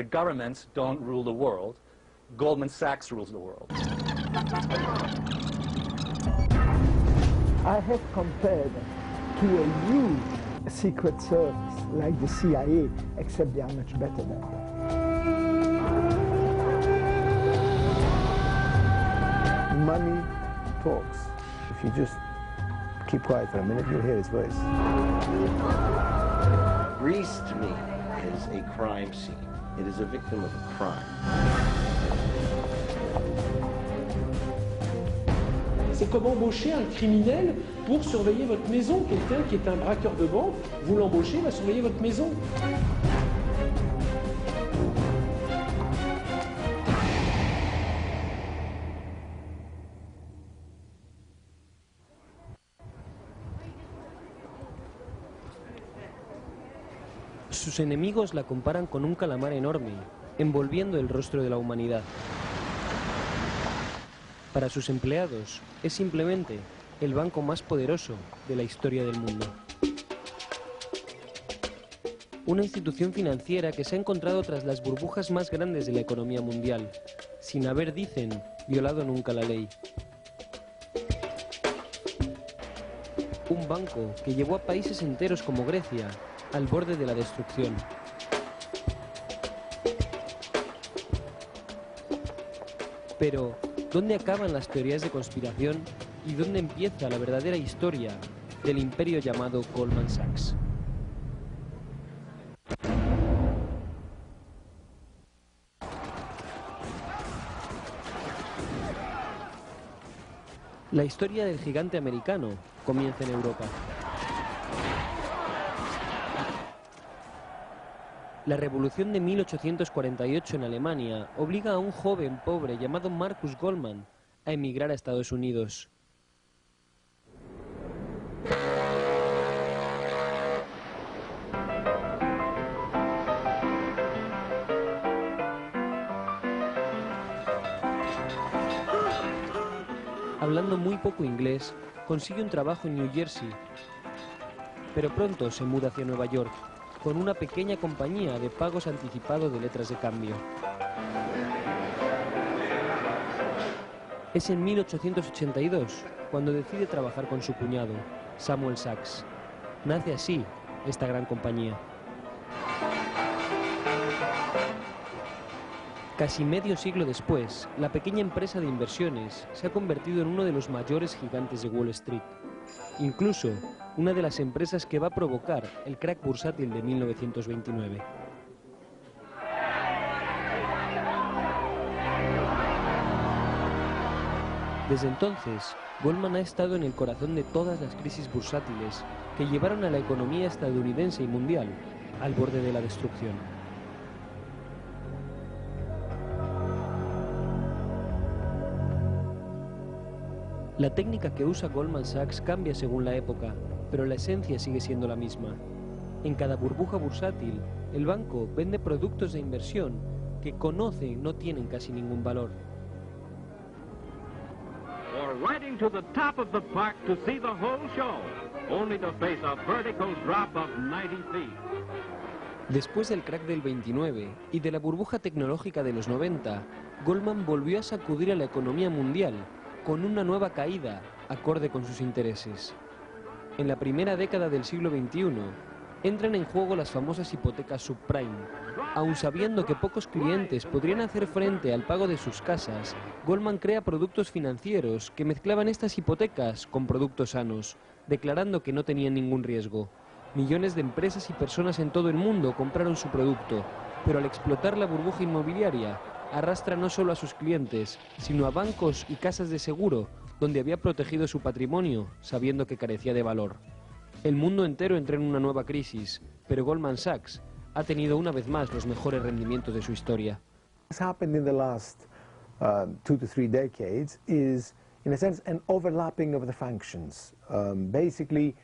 The governments don't rule the world. Goldman Sachs rules the world. I have compared to a huge secret service like the CIA, except they are much better than that. Money talks. If you just keep quiet for a minute, you'll hear his voice. Greece, to me, is a crime scene. It is a victim of a crime. C'est comme embaucher un criminel pour surveiller votre maison. Quelqu'un qui est un braqueur de banque, vous l'embauchez, il va surveiller votre maison. Sus enemigos la comparan con un calamar enorme, envolviendo el rostro de la humanidad. Para sus empleados, es simplemente el banco más poderoso de la historia del mundo. Una institución financiera que se ha encontrado tras las burbujas más grandes de la economía mundial, sin haber, dicen, violado nunca la ley. Un banco que llevó a países enteros como Grecia al borde de la destrucción. Pero, ¿dónde acaban las teorías de conspiración y dónde empieza la verdadera historia del imperio llamado Goldman Sachs? La historia del gigante americano comienza en Europa. La revolución de 1848 en Alemania obliga a un joven pobre llamado Marcus Goldman a emigrar a Estados Unidos. Hablando muy poco inglés, consigue un trabajo en New Jersey, pero pronto se muda hacia Nueva York, con una pequeña compañía de pagos anticipados de letras de cambio. Es en 1882 cuando decide trabajar con su cuñado, Samuel Sachs. Nace así esta gran compañía. Casi medio siglo después, la pequeña empresa de inversiones se ha convertido en uno de los mayores gigantes de Wall Street. Incluso una de las empresas que va a provocar el crack bursátil de 1929. Desde entonces, Goldman ha estado en el corazón de todas las crisis bursátiles que llevaron a la economía estadounidense y mundial al borde de la destrucción. La técnica que usa Goldman Sachs cambia según la época, pero la esencia sigue siendo la misma. En cada burbuja bursátil, el banco vende productos de inversión que conoce no tienen casi ningún valor. Or riding to the top of the park to see the whole show, only to face a vertical drop of 90 feet. Después del crack del 29 y de la burbuja tecnológica de los 90, Goldman volvió a sacudir a la economía mundial con una nueva caída acorde con sus intereses. En la primera década del siglo XXI, entran en juego las famosas hipotecas subprime. Aun sabiendo que pocos clientes podrían hacer frente al pago de sus casas, Goldman crea productos financieros que mezclaban estas hipotecas con productos sanos, declarando que no tenían ningún riesgo. Millones de empresas y personas en todo el mundo compraron su producto, pero al explotar la burbuja inmobiliaria, arrastra no solo a sus clientes, sino a bancos y casas de seguro, donde había protegido su patrimonio, sabiendo que carecía de valor. El mundo entero entró en una nueva crisis, pero Goldman Sachs ha tenido una vez más los mejores rendimientos de su historia. What's happened in the last 2 to 3 decades is, in a sense, an overlapping of the functions. Basically,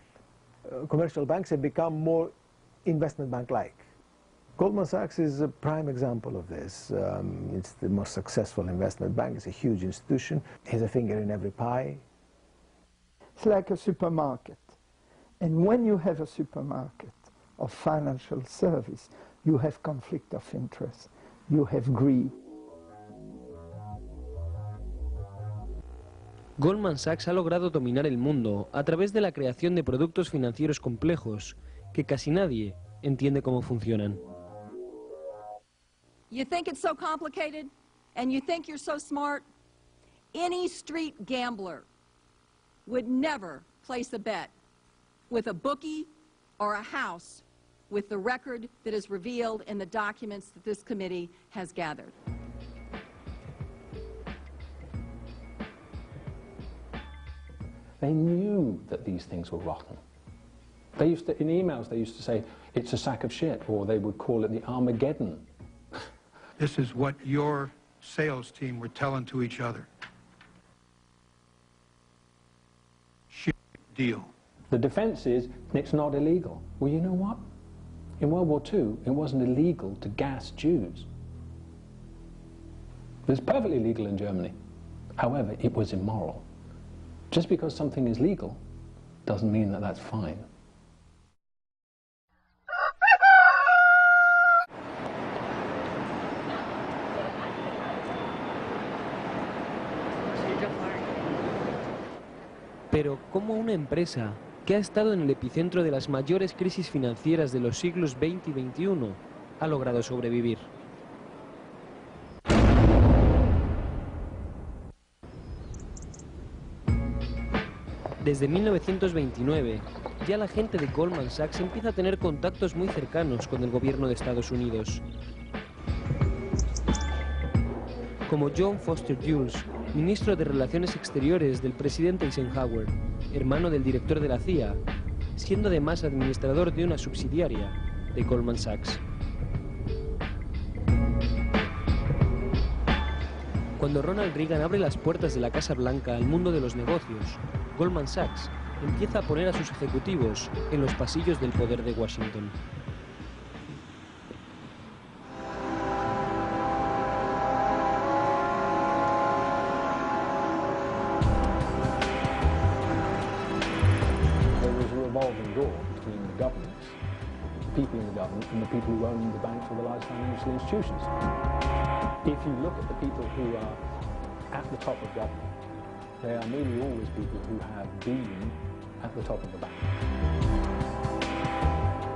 commercial banks have become more investment bank-like. Goldman Sachs is a prime example of this. It's the most successful investment bank. It's a huge institution. It has a finger in every pie. It's like a supermarket. And when you have a supermarket of financial service, you have conflict of interest. you have greed. Goldman Sachs ha logrado dominar el mundo a través de la creación de productos financieros complejos que casi nadie entiende cómo funcionan. You think it's so complicated and you think you're so smart? Any street gambler would never place a bet with a bookie or a house with the record that is revealed in the documents that this committee has gathered. They knew that these things were rotten. They used to, in emails, they used to say, it's a sack of shit, or they would call it the Armageddon. This is what your sales team were telling to each other. Shit deal. The defense is, it's not illegal. Well, you know what? In World War II, it wasn't illegal to gas Jews. It was perfectly legal in Germany. However, it was immoral. Just because something is legal doesn't mean that that's fine. Pero ¿cómo una empresa que ha estado en el epicentro de las mayores crisis financieras de los siglos XX y XXI ha logrado sobrevivir? Desde 1929, ya la gente de Goldman Sachs empieza a tener contactos muy cercanos con el gobierno de Estados Unidos. Como John Foster Dulles, ministro de Relaciones Exteriores del presidente Eisenhower, hermano del director de la CIA, siendo además administrador de una subsidiaria de Goldman Sachs. Cuando Ronald Reagan abre las puertas de la Casa Blanca al mundo de los negocios, Goldman Sachs empieza a poner a sus ejecutivos en los pasillos del poder de Washington. There was a revolving door between the governments, the people in the government, and the people who own the banks or the large financial institutions. If you look at the people who are at the top of government, they are nearly always people who have been at the top of the bank.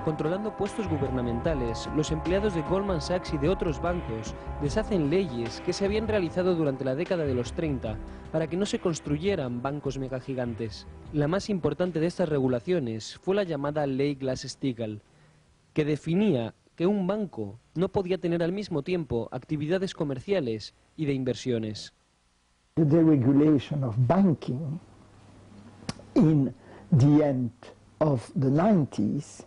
Controlando puestos gubernamentales, los empleados de Goldman Sachs y de otros bancos deshacen leyes que se habían realizado durante la década de los 30 para que no se construyeran bancos megagigantes. La más importante de estas regulaciones fue la llamada Ley Glass-Steagall, que definía que un banco no podía tener al mismo tiempo actividades comerciales y de inversiones. The deregulation of banking in the end of the 90s,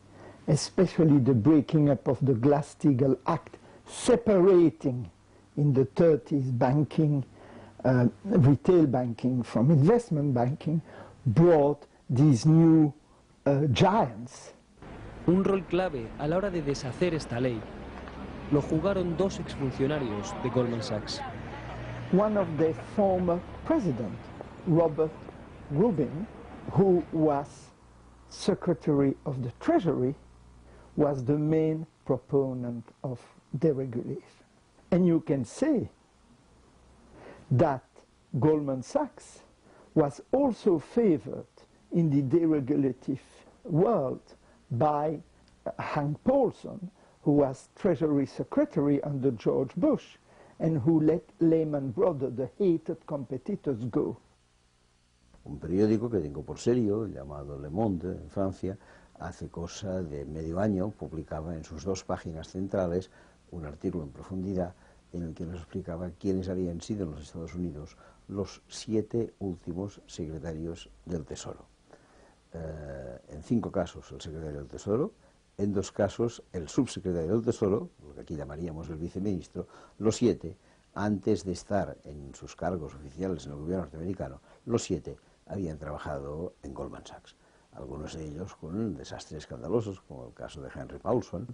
especially the breaking up of the Glass-Steagall Act, separating in the 30s banking, retail banking from investment banking, brought these new giants. Un rol clave a la hora de deshacer esta ley lo jugaron dos exfuncionarios de Goldman Sachs. One of the former president, Robert Rubin, who was Secretary of the Treasury, was the main proponent of deregulation. And you can say that Goldman Sachs was also favored in the deregulative world by Hank Paulson, who was Treasury Secretary under George Bush, and who let Lehman Brothers, the hated competitors, go. Un periódico que tengo por serio, llamado Le Monde, en Francia, hace cosa de medio año publicaba en sus dos páginas centrales un artículo en profundidad en el que nos explicaba quiénes habían sido en los Estados Unidos los 7 últimos secretarios del Tesoro. En 5 casos el secretario del Tesoro, en 2 casos el subsecretario del Tesoro, lo que aquí llamaríamos el viceministro, los 7, antes de estar en sus cargos oficiales en el gobierno norteamericano, los 7 habían trabajado en Goldman Sachs, algunos de ellos con desastres escandalosos, como el caso de Henry Paulson.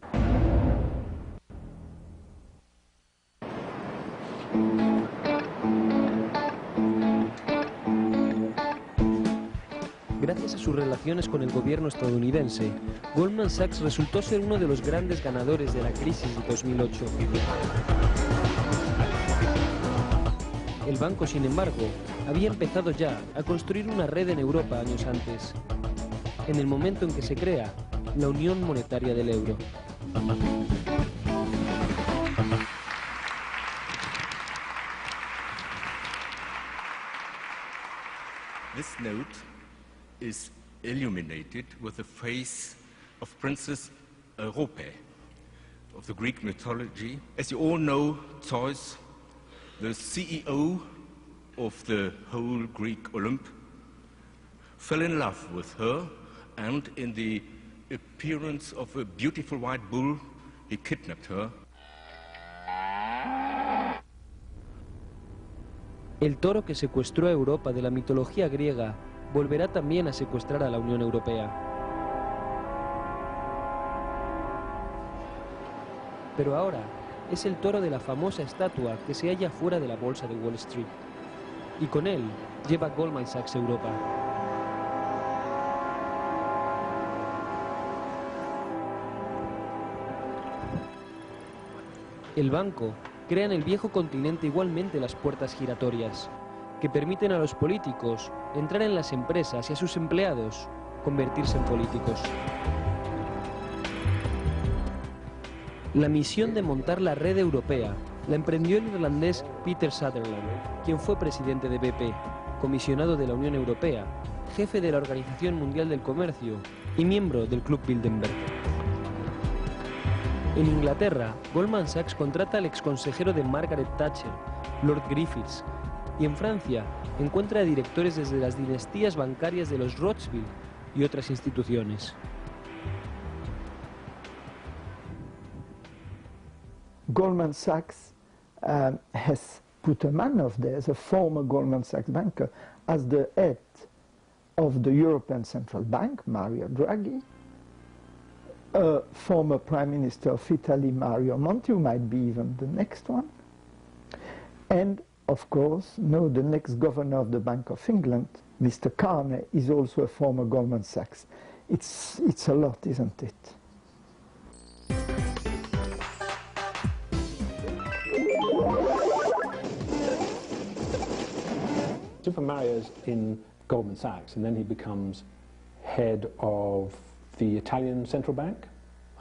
Gracias a sus relaciones con el gobierno estadounidense, Goldman Sachs resultó ser uno de los grandes ganadores de la crisis de 2008. El banco, sin embargo, había empezado ya a construir una red en Europa años antes, en el momento en que se crea la Unión Monetaria del Euro. This note is illuminated with the face of Princess Europe of the Greek mythology. As you all know, Zeus, the CEO of the whole Greek Olymp, fell in love with her, and in the appearance of a beautiful white bull, he kidnapped her. El toro que secuestró a Europa de la mitología griega volverá también a secuestrar a la Unión Europea. Pero ahora es el toro de la famosa estatua que se halla fuera de la bolsa de Wall Street. Y con él lleva Goldman Sachs Europa. El banco crea en el viejo continente igualmente las puertas giratorias, que permiten a los políticos entrar en las empresas y a sus empleados convertirse en políticos. La misión de montar la red europea la emprendió el irlandés Peter Sutherland, quien fue presidente de BP, comisionado de la Unión Europea, jefe de la Organización Mundial del Comercio y miembro del Club Bilderberg. En Inglaterra, Goldman Sachs contrata al exconsejero de Margaret Thatcher, Lord Griffiths, y en Francia encuentra a directores desde las dinastías bancarias de los Rothschild y otras instituciones. Goldman Sachs has put a man of theirs, a former Goldman Sachs banker, as the head of the European Central Bank, Mario Draghi, a former Prime Minister of Italy, Mario Monti, who might be even the next one, and of course, the next governor of the Bank of England, Mr. Carney, is also a former Goldman Sachs. It's a lot, isn't it? Super Mario's in Goldman Sachs, and then he becomes head of the Italian Central Bank,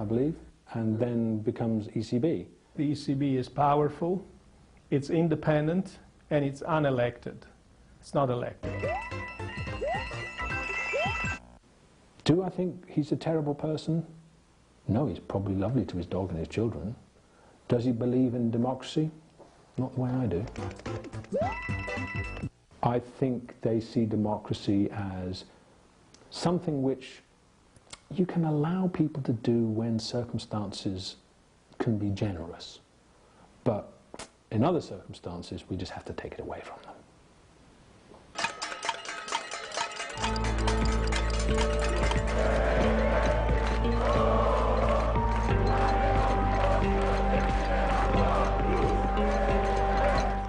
I believe, and then becomes ECB. The ECB is powerful, it's independent, and it's unelected. It's not elected. Do I think he's a terrible person? No, he's probably lovely to his dog and his children. Does he believe in democracy? Not the way I do. I think they see democracy as something which you can allow people to do when circumstances can be generous. But in other circumstances, we just have to take it away from them.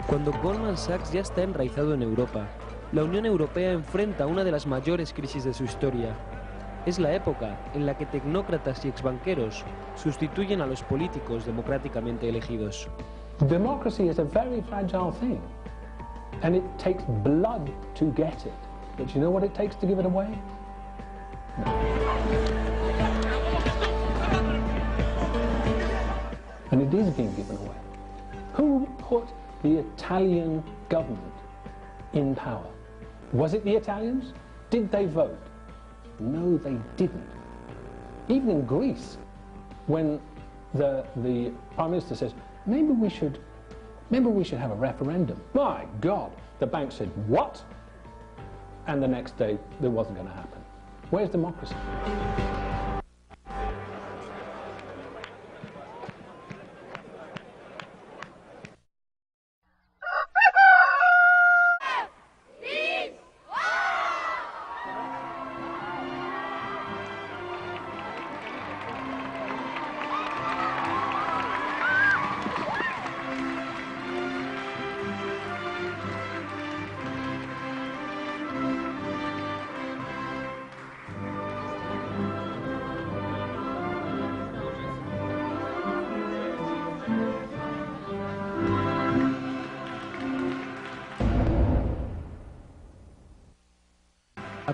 Cuando Goldman Sachs ya está enraizado en Europa, la Unión Europea enfrenta una de las mayores crisis de su historia. Es la época en la que tecnócratas y exbanqueros sustituyen a los políticos democráticamente elegidos. Democracy is a very fragile thing, and it takes blood to get it. But you know what it takes to give it away? No. And it is being given away. Who put the Italian government in power? Was it the Italians? Did they vote? No, they didn't. Even in Greece, when the Prime Minister says, maybe we should have a referendum. My God, the bank said, what? And the next day, there wasn't going to happen. Where's democracy?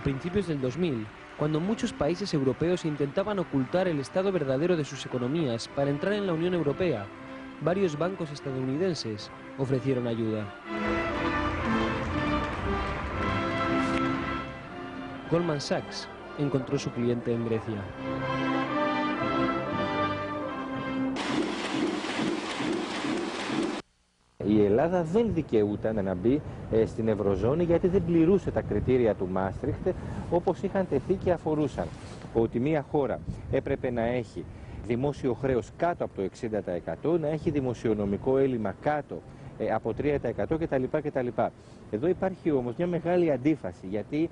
principios del 2000, cuando muchos países europeos intentaban ocultar el estado verdadero de sus economías para entrar en la Unión Europea, varios bancos estadounidenses ofrecieron ayuda. Goldman Sachs encontró su cliente en Grecia. Η Ελλάδα δεν δικαιούταν να μπει στην Ευρωζώνη γιατί δεν πληρούσε τα κριτήρια του Μάστριχτ όπως είχαν τεθεί και αφορούσαν. Ότι μια χώρα έπρεπε να έχει δημόσιο χρέος κάτω από το 60%, να έχει δημοσιονομικό έλλειμμα κάτω από 3% κτλ. Εδώ υπάρχει όμως μια μεγάλη αντίφαση, γιατί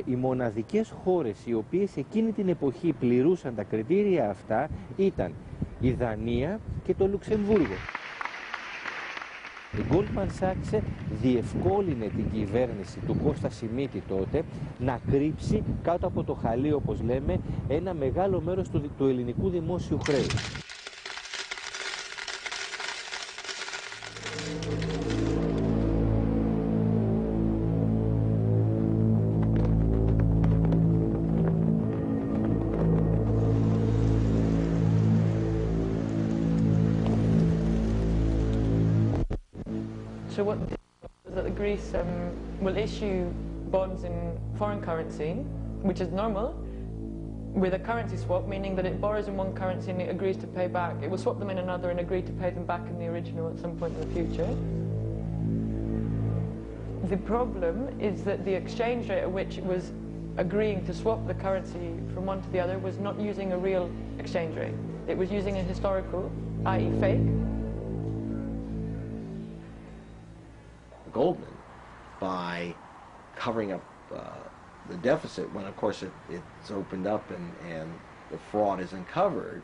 οι μοναδικές χώρες οι οποίες εκείνη την εποχή πληρούσαν τα κριτήρια αυτά ήταν η Δανία και το Λουξεμβούργο. Η Goldman Sachs διευκόλυνε την κυβέρνηση του Κώστα Σιμίτη τότε να κρύψει κάτω από το χαλί, όπως λέμε, ένα μεγάλο μέρος του ελληνικού δημόσιου χρέους. So what that Greece will issue bonds in foreign currency, which is normal, with a currency swap, meaning that it borrows in one currency and it agrees to pay back. It will swap them in another and agree to pay them back in the original at some point in the future. The problem is that the exchange rate at which it was agreeing to swap the currency from one to the other was not using a real exchange rate. It was using a historical, i.e. fake. Goldman, by covering up the deficit, when of course it's opened up and the fraud is uncovered,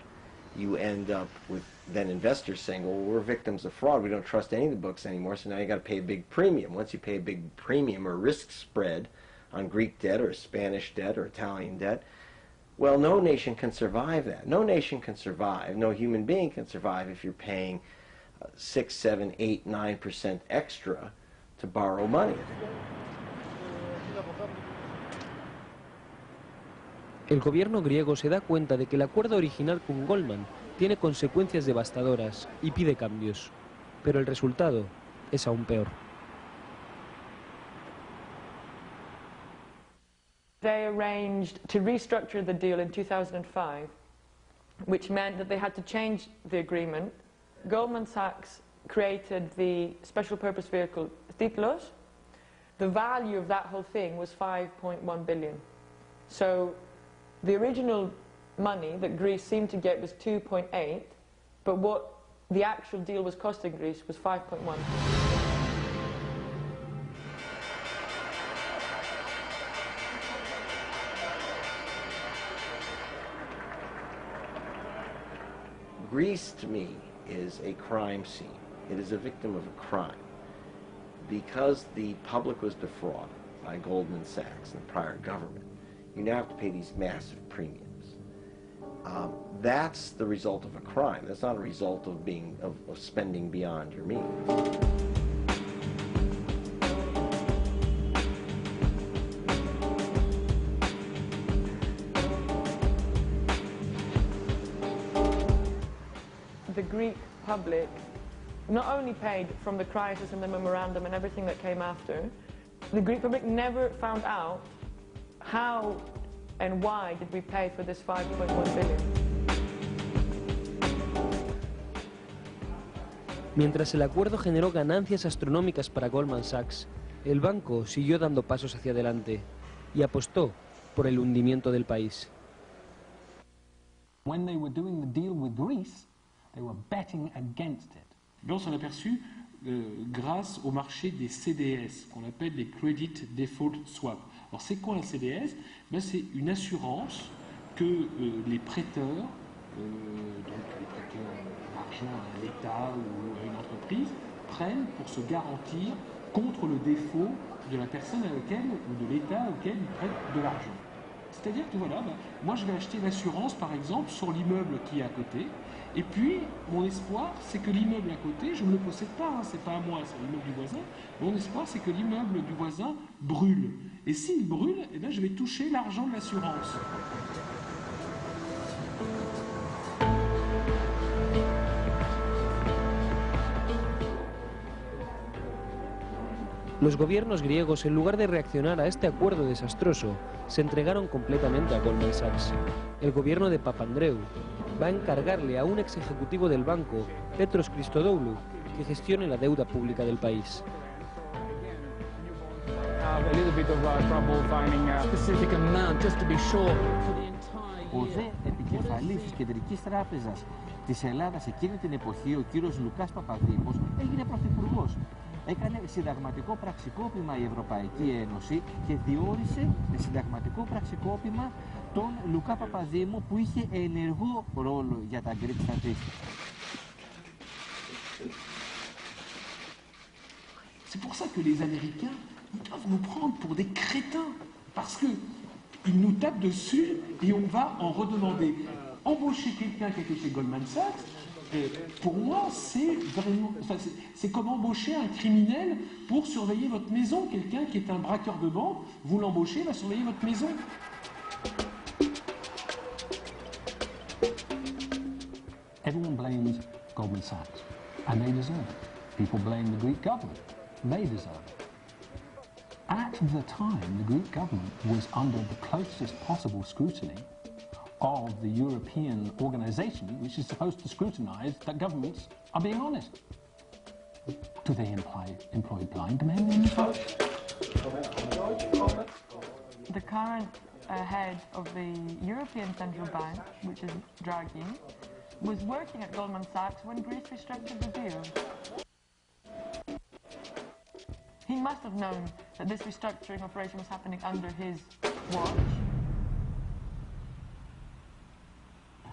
you end up with then investors saying, well, we're victims of fraud, we don't trust any of the books anymore, so now you got to pay a big premium. Once you pay a big premium or risk spread on Greek debt or Spanish debt or Italian debt, well, no nation can survive that. No nation can survive, no human being can survive if you're paying 6, 7, 8, 9% extra to borrow money. El gobierno griego se da cuenta de que el acuerdo original con Goldman tiene consecuencias devastadoras y pide cambios, pero el resultado es aún peor. They arranged to restructure the deal in 2005, which meant that they had to change the agreement. Goldman Sachs created the special purpose vehicle Titlos. The value of that whole thing was 5.1 billion. So the original money that Greece seemed to get was 2.8, but what the actual deal was costing Greece was 5.1. Greece, to me, is a crime scene. It is a victim of a crime. Because the public was defrauded by Goldman Sachs and the prior government, you now have to pay these massive premiums. That's the result of a crime. That's not a result of spending beyond your means. The Greek public not only paid from the crisis and the memorandum and everything that came after, the Greek public never found out how and why did we pay for this 5.1 billion. Mientras el acuerdo generó ganancias astronómicas para Goldman Sachs, el banco siguió dando pasos hacia adelante y apostó por el hundimiento del país. When they were doing the deal with Greece, they were betting against it. On s'en aperçut grâce au marché des CDS, qu'on appelle les Credit Default Swap. Alors c'est quoi un CDS? C'est une assurance que les prêteurs, donc les prêteurs d'argent à l'État ou à une entreprise, prennent pour se garantir contre le défaut de la personne à laquelle, ou de l'État auquel ils prêtent de l'argent. C'est-à-dire que voilà, moi je vais acheter l'assurance par exemple sur l'immeuble qui est à côté, Et puis, mon espoir, c'est que l'immeuble à côté, je ne le possède pas, hein, c'est pas à moi, c'est l'immeuble du voisin. Mon espoir, c'est que l'immeuble du voisin brûle. Et s'il brûle, eh bien, je vais toucher l'argent de l'assurance. Los gobiernos griegos, en lugar de reaccionar a este acuerdo desastroso, se entregaron completamente a Goldman Sachs. El gobierno de Papandreou va a encargarle a un ex ejecutivo del banco, Petros Christodoulou, que gestione la deuda pública del país. Ο δε επικεφαλής της Κεντρικής Τράπεζας της Ελλάδας εκείνη την εποχή, ο κύριος Λουκάς Παπαδήμος, έγινε πρωθυπουργός. Έκανε συνταγματικό πραξικόπημα η Ευρωπαϊκή Ένωση και διόρισε με συνταγματικό πραξικόπημα τον Λουκά Παπαδήμο που είχε ενεργό ρόλο για τα Greek Statistics. C'est pour ça que les Américains, ils doivent nous prendre pour des crétins, parce qu'ils nous tapent dessus et on va en redemander. Embaucher quelqu'un qui a été chez Goldman Sachs, pour moi, c'est vraiment, c'est comme embaucher un criminel pour surveiller votre maison. Quelqu'un qui est un braqueur de banque, vous l'embauchez, il va surveiller votre maison. Everyone blames Goldman Sachs, and they deserve it. People blame the Greek government. They deserve it. At the time, the Greek government was under the closest possible scrutiny of the European organization, which is supposed to scrutinize that governments are being honest. Do they employ blind men in this vote? The current head of the European Central Bank, which is Draghi, was working at Goldman Sachs when Greece restructured the deal. He must have known that this restructuring operation was happening under his watch.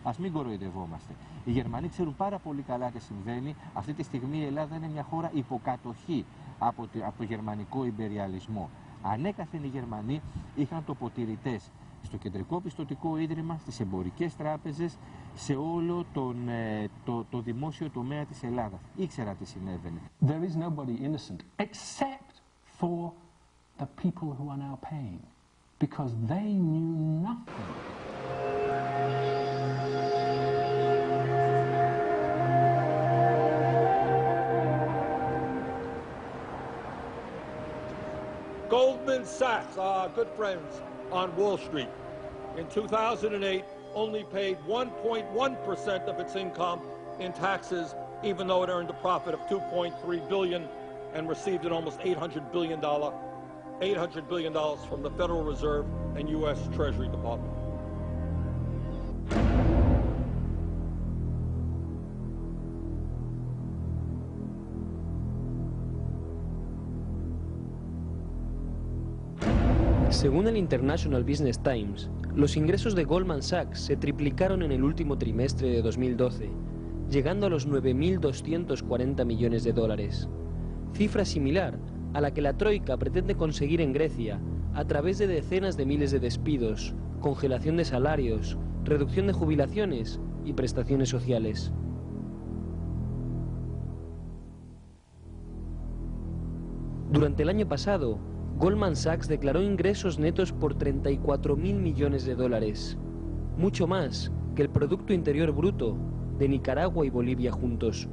Ας μην κοροϊδευόμαστε. Οι Γερμανοί ξέρουν πάρα πολύ καλά τι συμβαίνει. Αυτή τη στιγμή η Ελλάδα είναι μια χώρα υποκατοχή από το γερμανικό ιμπεριαλισμό. Ανέκαθεν οι Γερμανοί είχαν τοποτηρητές στο κεντρικό πιστωτικό ίδρυμα, στις εμπορικές τράπεζες, σε όλο το δημόσιο τομέα της Ελλάδας. Ήξερα τι συνέβαινε. There is nobody innocent except for the people who are now paying, because they knew nothing. Goldman Sachs, our good friends on Wall Street, in 2008 only paid 1.1% of its income in taxes, even though it earned a profit of $2.3 billion and received an almost $800 billion from the Federal Reserve and U.S. Treasury Department. Según el International Business Times, los ingresos de Goldman Sachs se triplicaron en el último trimestre de 2012, llegando a los 9.240 millones de dólares, cifra similar a la que la Troika pretende conseguir en Grecia a través de decenas de miles de despidos, congelación de salarios, reducción de jubilaciones y prestaciones sociales. Durante el año pasado, Goldman Sachs declaró ingresos netos por 34.000 millones de dólares, mucho más que el Producto Interior Bruto de Nicaragua y Bolivia juntos.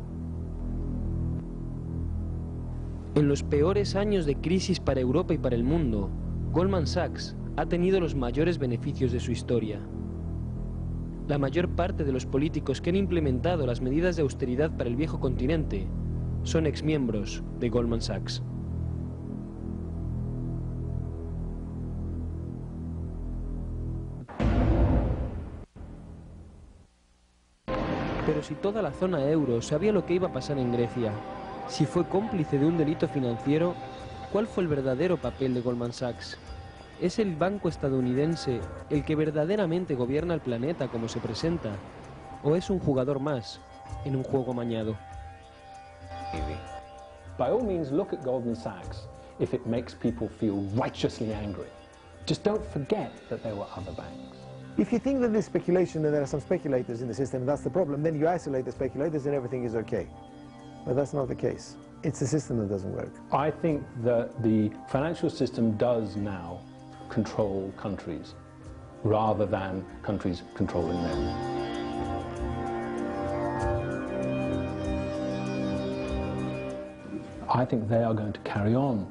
En los peores años de crisis para Europa y para el mundo, Goldman Sachs ha tenido los mayores beneficios de su historia. La mayor parte de los políticos que han implementado las medidas de austeridad para el viejo continente son exmiembros de Goldman Sachs. Pero si toda la zona euro sabía lo que iba a pasar en Grecia, si fue cómplice de un delito financiero, ¿cuál fue el verdadero papel de Goldman Sachs? ¿Es el banco estadounidense el que verdaderamente gobierna el planeta como se presenta? ¿O es un jugador más en un juego amañado? By all means, look at Goldman Sachs if it makes people feel righteously angry. Just don't forget that there were other banks. If you think that there's speculation and there are some speculators in the system, and that's the problem, then you isolate the speculators and everything is okay. But that's not the case. It's the system that doesn't work. I think that the financial system does now control countries rather than countries controlling them. I think they are going to carry on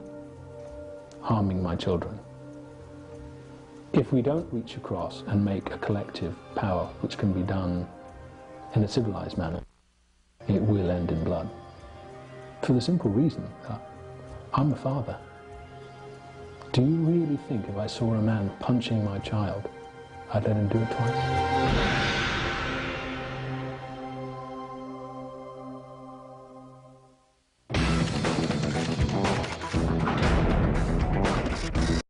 harming my children. If we don't reach across and make a collective power which can be done in a civilized manner, it will end in blood. For the simple reason that I'm a father. Do you really think if I saw a man punching my child, I'd let him do it twice?